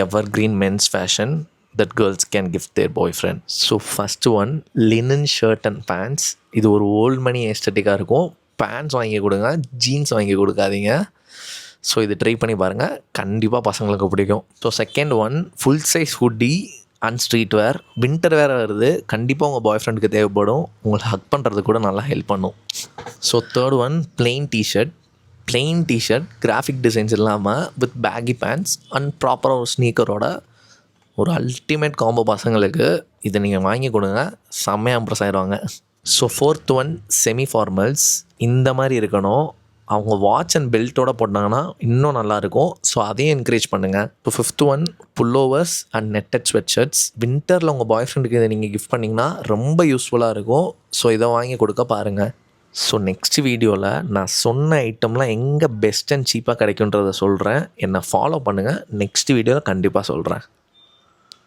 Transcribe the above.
Ever green men's fashion that girls can gift their boyfriend. So first one, linen shirt and pants. இது ஒரு volt மணி எஸ்தட்டிக்காக இருக்கும். Pants வாங்கி கொடுங்க, jeans வாங்கி கொடுக்காதீங்க. ஸோ இது ட்ரை பண்ணி பாருங்கள், கண்டிப்பாக பசங்களுக்கு பிடிக்கும். So second one, full size hoodie and streetwear. Winter வேறு வருது, கண்டிப்பாக உங்கள் பாய் ஃப்ரெண்டுக்கு தேவைப்படும். உங்களை ஹக் பண்ணுறது கூட நல்லா ஹெல்ப் பண்ணும். So third one, plain T-shirt. Plain T-shirt graphic designs இல்லாமல் வித் பேகி பேண்ட்ஸ் அண்ட் ப்ராப்பராக ஒரு ஸ்னீக்கரோட ஒரு அல்டிமேட் காம்போ பசங்களுக்கு. இதை நீங்கள் வாங்கி கொடுங்க, செம்மையாக இம்ப்ரெஸ் ஆகிடுவாங்க. So fourth one, semi formals. இந்த மாதிரி இருக்கணும். அவங்க வாட்ச் அண்ட் பெல்ட்டோடு போட்டாங்கன்னா இன்னும் நல்லாயிருக்கும். ஸோ அதையும் என்கரேஜ் பண்ணுங்கள். இப்போ fifth one, pullovers and knitted sweatshirts. வின்டரில் உங்கள் பாய் ஃப்ரெண்டுக்கு இதை நீங்கள் கிஃப்ட் பண்ணிங்கன்னா ரொம்ப யூஸ்ஃபுல்லாக இருக்கும். ஸோ இதை வாங்கி கொடுக்க பாருங்கள். ஸோ நெக்ஸ்ட் வீடியோவில் நான் சொன்ன ஐட்டம்லாம் எங்கே பெஸ்ட் அண்ட் சீப்பாக கிடைக்குன்றதை சொல்கிறேன். என்னை ஃபாலோ பண்ணுங்கள். நெக்ஸ்ட் வீடியோவில் கண்டிப்பாக சொல்கிறேன்.